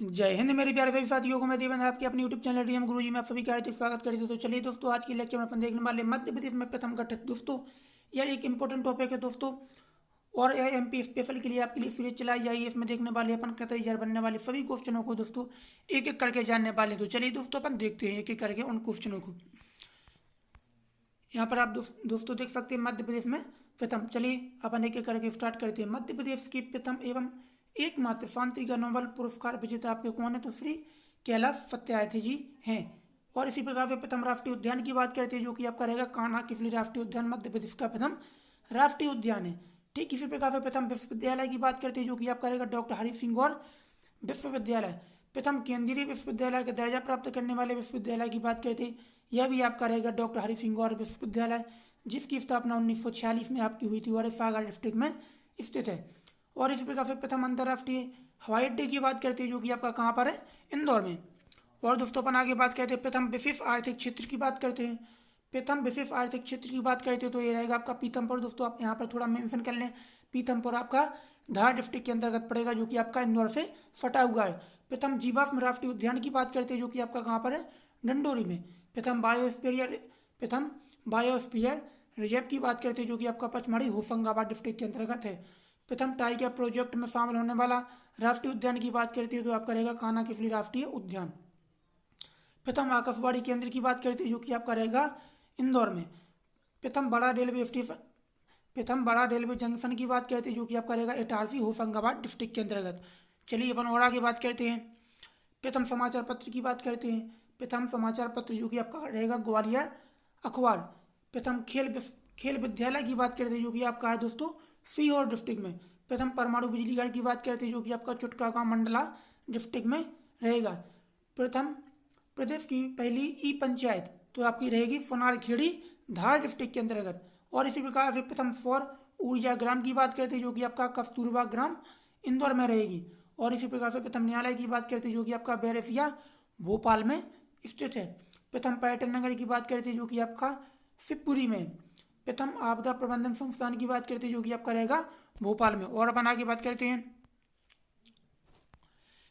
जय हिंद मेरे प्यारे सभी साथियों को मैं देवेंद्र आपके अपने यूट्यूब चैनल डीएम गुरुजी में आप सभी का हार्दिक स्वागत करते हैं। तो चलिए दोस्तों, आज की लेक्चर में अपन देखने वाले मध्य प्रदेश में प्रथम गठित दोस्तों, यह एक इंपॉर्टेंट टॉपिक है दोस्तों। और यह एमपी स्पेशल के लिए आपके लिए सीरीज चलाई जाएगी। इसमें देखने वाले अपन कतई जार बनने वाले सभी क्वेश्चनों को दोस्तों एक एक करके जानने वाले। तो चलिए दोस्तों, अपन देखते हैं एक एक करके उन क्वेश्चनों को। यहाँ पर आप दोस्तों देख सकते हैं मध्य प्रदेश में प्रथम। चलिए अपन एक एक करके स्टार्ट करते हैं। मध्य प्रदेश की प्रथम एवं एकमात्र शांति का नोबेल पुरस्कार विजेता आपके कौन है? तो श्री कैलाश सत्यार्थी जी हैं। और इसी प्रकार से प्रथम राष्ट्रीय उद्यान की बात करते हैं, जो कि आपका रहेगा कान्हा किफली राष्ट्रीय उद्यान, मध्य प्रदेश का प्रथम राष्ट्रीय उद्यान है। ठीक इसी प्रकार से प्रथम विश्वविद्यालय की बात करते हैं, जो कि आपका रहेगा डॉक्टर हरि सिंह गौर विश्वविद्यालय। प्रथम केंद्रीय विश्वविद्यालय का दर्जा प्राप्त करने वाले विश्वविद्यालय की बात करते हैं, यह भी आपका रहेगा डॉक्टर हरि सिंह गौर विश्वविद्यालय, जिसकी स्थापना 1946 में आपकी हुई थी और सागर डिस्ट्रिक्ट में स्थित है। और इसी प्रकार से प्रथम अंतर्राष्ट्रीय हवाई अड्डे की बात करते हैं, जो कि आपका कहाँ पर है? इंदौर में। और दोस्तों अपन आगे बात करते हैं प्रथम विशेष आर्थिक क्षेत्र की बात करते हैं। प्रथम विशेष आर्थिक क्षेत्र की बात करते हैं तो ये रहेगा आपका पीथमपुर। दोस्तों आप यहाँ पर थोड़ा मेंशन कर लें, पीथमपुर आपका धार डिस्ट्रिक्ट के अंतर्गत पड़ेगा, जो कि आपका इंदौर से फटा हुआ है। प्रथम जीवाश्म राष्ट्रीय उद्यान की बात करते हैं, जो कि आपका कहाँ पर है? डंडोरी में। प्रथम बायोस्फीयर रिजर्व की बात करते हैं, जो कि आपका पचमढ़ी होशंगाबाद डिस्ट्रिक्ट के अंतर्गत है। प्रथम टाइगर प्रोजेक्ट में शामिल होने वाला राष्ट्रीय उद्यान की बात करते हैं तो आपका रहेगा कान्हा किफली राष्ट्रीय उद्यान। प्रथम आकाशवाणी केंद्र की बात करते हैं, जो कि आपका रहेगा इंदौर में। प्रथम बड़ा रेलवे स्टेशन, प्रथम बड़ा रेलवे जंक्शन की बात करते हैं, जो कि आपका रहेगा इटारसी होशंगाबाद डिस्ट्रिक्ट के अंतर्गत। चलिए अपन और आगे बात करते हैं। प्रथम समाचार पत्र की बात करते हैं। प्रथम समाचार पत्र जो कि आपका रहेगा ग्वालियर अखबार। प्रथम खेल विद्यालय की बात करते हैं, जो कि आपका है दोस्तों सीहोर डिस्ट्रिक्ट में। प्रथम परमाणु बिजली घर की बात करते हैं, जो कि आपका चुटकाका मंडला डिस्ट्रिक्ट में रहेगा। प्रथम प्रदेश की पहली ई पंचायत तो आपकी रहेगी फनारखेड़ी धार डिस्ट्रिक्ट के अंतर्गत। और इसी प्रकार से प्रथम सौर ऊर्जा ग्राम की बात करते हैं, जो कि आपका कस्तूरबा ग्राम इंदौर में रहेगी। और इसी प्रकार से प्रथम न्यायालय की बात करते हैं, जो कि आपका बैरसिया भोपाल में स्थित है। प्रथम पर्यटन नगर की बात करते हैं, जो कि आपका शिवपुरी में। प्रथम आपदा प्रबंधन संस्थान की बात करते हैं, जो कि आपका रहेगा भोपाल में। और अपन आगे बात करते हैं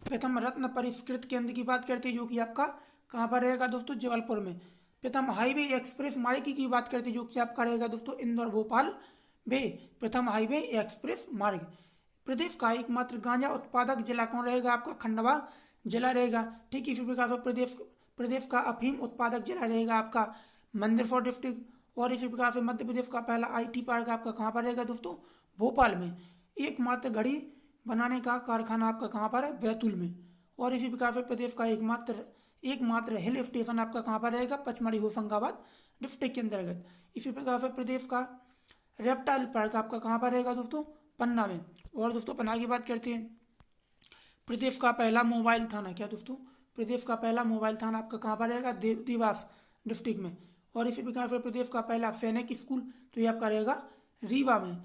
प्रथम रत्न परिष्कृत केंद्र की बात करते हैं, जो कि आपका कहाँ पर रहेगा दोस्तों? जबलपुर में। प्रथम हाईवे एक्सप्रेस मार्ग की बात करते हैं, जो कि आपका रहेगा दोस्तों इंदौर भोपाल वे। प्रथम हाईवे एक्सप्रेस मार्ग। प्रदेश का एकमात्र गांजा उत्पादक जिला कौन रहेगा? आपका खंडवा जिला रहेगा। ठीक इसी प्रकार से प्रदेश का अफीम उत्पादक जिला रहेगा आपका मंदसौर डिस्ट्रिक्ट। और इसी प्रकार से मध्य प्रदेश का पहला आईटी पार्क आपका कहाँ पर रहेगा दोस्तों? भोपाल में। एकमात्र घड़ी बनाने का कारखाना आपका कहाँ पर है? बैतूल में। और इसी प्रकार से प्रदेश का एकमात्र हिल स्टेशन आपका कहाँ पर रहेगा? पचमढ़ी होशंगाबाद डिस्ट्रिक्ट के अंतर्गत। इसी प्रकार से प्रदेश का रेप्टाइल पार्क आपका कहाँ पर रहेगा दोस्तों? पन्ना में। और दोस्तों अपन आगे बात करते हैं प्रदेश का पहला मोबाइल थाना। क्या दोस्तों? प्रदेश का पहला मोबाइल थाना आपका कहाँ पर रहेगा? देवास डिस्ट्रिक्ट में। और इसी प्रकार से प्रदेश का पहला सैनिक स्कूल तो ये आपका रहेगा रीवा में।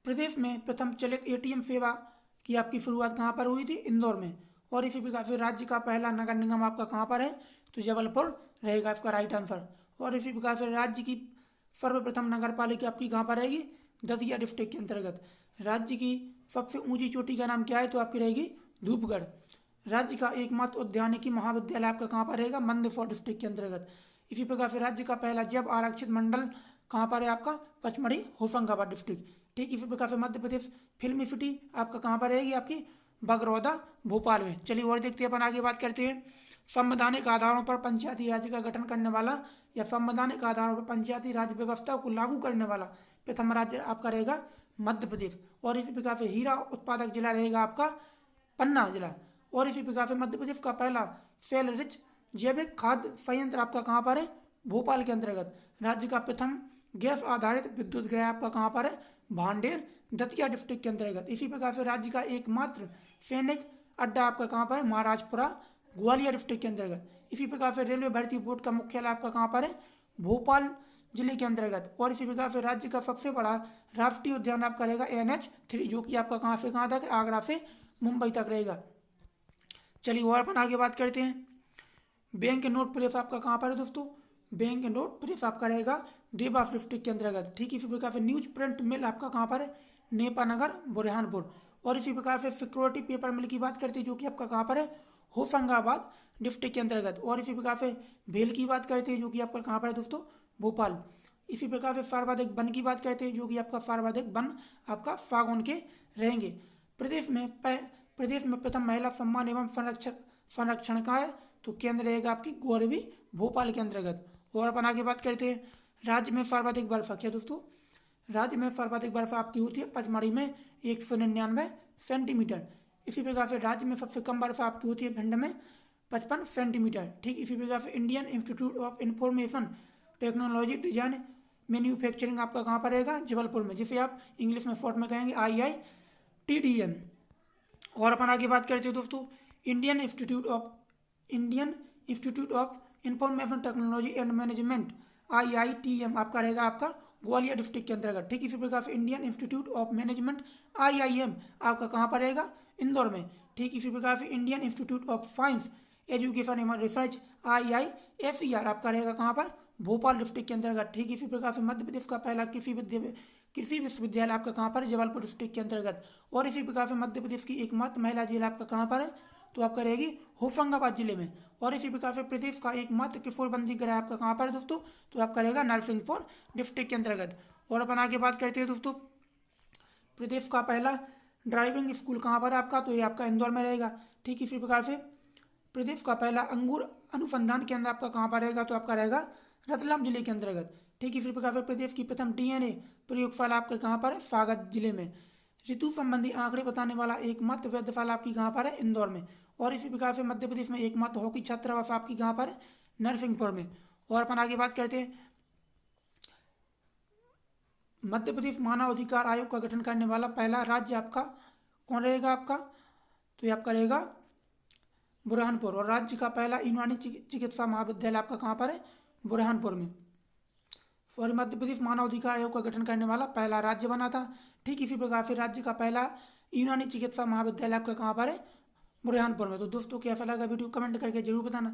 प्रदेश में प्रथम चलित एटीएम सेवा की आपकी शुरुआत कहाँ पर हुई थी? इंदौर में। और इसी प्रकार से राज्य का पहला नगर निगम आपका कहाँ पर है? तो जबलपुर रहेगा इसका राइट आंसर। और इसी प्रकार से राज्य की सर्वप्रथम नगर पालिका आपकी कहाँ पर रहेगी? दतिया डिस्ट्रिक्ट के अंतर्गत। राज्य की सबसे ऊंची चोटी का नाम क्या है? तो आपकी रहेगी धूपगढ़। राज्य का एकमात्र उद्यानिकी महाविद्यालय आपका कहाँ पर रहेगा? मंदसौर डिस्ट्रिक्ट के अंतर्गत। इसी प्रकार से राज्य का पहला जैव आरक्षित मंडल कहाँ पर है? आपका पचमढ़ी होशंगाबाद डिस्ट्रिक्ट। ठीक इसी प्रकार से मध्य प्रदेश फिल्मी सिटी आपका कहाँ पर रहेगी? आपकी बगरौदा भोपाल में। चलिए और देखते हैं अपन आगे बात करते हैं संवैधानिक आधारों पर पंचायती राज्य का गठन करने वाला या संवैधानिक आधारों पर पंचायती राज व्यवस्था को लागू करने वाला प्रथम राज्य आपका रहेगा मध्य प्रदेश। और इसी प्रकार से हीरा उत्पादक जिला रहेगा आपका पन्ना जिला। और इसी प्रकार से मध्य प्रदेश का पहला सेल रिच जैविक खाद्य संयंत्र आपका कहाँ पर है? भोपाल के अंतर्गत। राज्य का प्रथम गैस आधारित विद्युत गृह आपका कहाँ पर है? भांडेर दतिया डिस्ट्रिक्ट के अंतर्गत। इसी प्रकार से राज्य का एकमात्र सैनिक अड्डा आपका कहाँ पर है? महाराजपुरा ग्वालियर डिस्ट्रिक्ट के अंतर्गत। इसी प्रकार से रेलवे भर्ती बोर्ड का मुख्यालय आपका कहाँ पर है? भोपाल जिले के अंतर्गत। और इसी प्रकार से राज्य का सबसे बड़ा राष्ट्रीय उद्यान आपका रहेगा NH3, जो कि आपका कहाँ से कहाँ तक? आगरा से मुंबई तक रहेगा। चलिए और अपन आगे बात करते हैं बैंक नोट प्रेस आपका कहाँ पर है दोस्तों? बैंक नोट प्रेस आपका रहेगा देवास डिस्ट्रिक्ट के अंतर्गत। ठीक इसी प्रकार से न्यूज प्रिंट मिल आपका कहाँ पर है? नेपानगर बुरहानपुर। और इसी प्रकार से सिक्योरिटी पेपर मिल की बात करते हैं जो कि आपका कहाँ पर है, होशंगाबाद डिस्ट्रिक्ट के अंतर्गत। और इसी प्रकार से भेल की बात करते हैं जो कि आपका कहाँ पर है दोस्तों, भोपाल। इसी प्रकार से सर्वाधिक वन की बात करते हैं जो कि आपका सर्वाधिक वन आपका फागुन के रहेंगे। प्रदेश में प्रथम महिला सम्मान एवं संरक्षण का है, तो केंद्र रहेगा आपकी गौरवी भोपाल के अंतर्गत। और अपन आगे बात करते हैं राज्य में सर्वाधिक बर्फ क्या दोस्तों, राज्य में सर्वाधिक बर्फ आपकी होती है पचमढ़ी में 199 सेंटीमीटर। इसी प्रकार से राज्य में सबसे कम बर्फ आपकी होती है भिंड में 55 सेंटीमीटर। ठीक इसी प्रकार से Indian institute of information technology design manufacturing आपका कहाँ पर रहेगा, जबलपुर में, जिसे आप इंग्लिश में शॉर्ट में कहेंगे IITDM। और अपन आगे बात करते हैं दोस्तों Indian institute of information technology and management IITM आपका रहेगा आपका ग्वालियर डिस्ट्रिक्ट के अंतर्गत। ठीक इसी प्रकार से Indian institute of management IIM आपका कहाँ पर रहेगा, इंदौर में। ठीक इसी प्रकार से Indian institute of science education एवं रिसर्च IISER आपका रहेगा कहाँ पर, भोपाल डिस्ट्रिक्ट के अंतर्गत। ठीक इसी प्रकार से मध्य प्रदेश का पहला कृषि विश्वविद्यालय आपका कहाँ पर है, जबलपुर डिस्ट्रिक्ट के अंतर्गत। और इसी प्रकार से मध्य प्रदेश की एकमात्र महिला जिला आपका कहाँ पर है, तो आपका रहेगी होशंगाबाद जिले में। और इसी प्रकार से प्रदेश का एकमात्र किशोर बंदी गृह आपका कहाँ पर है दोस्तों, तो आपका रहेगा नरसिंहपुर डिस्ट्रिक्ट के अंतर्गत। और अपन आगे बात करते हैं दोस्तों प्रदेश का पहला ड्राइविंग स्कूल कहाँ पर है आपका, तो ये आपका इंदौर में रहेगा। ठीक इसी प्रकार से प्रदेश का पहला अंगूर अनुसंधान केंद्र आपका कहाँ पर रहेगा, तो आपका रहेगा रतलाम जिले के अंतर्गत। ठीक इसी प्रकार से प्रदेश की प्रथम DNA प्रयोगशाला आपका कहाँ पर है, सागर जिले में। ऋतु संबंधी आंकड़े बताने वाला एकमात्र वेधशाला आपकी कहाँ पर है, इंदौर में। और इसी प्रकार से मध्य प्रदेश में एकमात्र हॉकी छात्रावास आपकी कहाँ पर है, नरसिंहपुर में। और अपन आगे बात करते हैं मध्य प्रदेश मानव अधिकार आयोग का गठन करने वाला पहला राज्य आपका कौन रहेगा आपका, तो ये आपका रहेगा बुरहानपुर। और राज्य का पहला यूनानी चिकित्सा महाविद्यालय आपका कहाँ पर है, बुरहानपुर में। और मध्य प्रदेश मानव अधिकार आयोग का गठन करने वाला पहला राज्य बना था। ठीक इसी प्रकार से राज्य का पहला यूनानी चिकित्सा महाविद्यालय आपका कहाँ पर है, बुरहानपुर में। तो दोस्तों कैसा लगा वीडियो कमेंट करके जरूर बताना।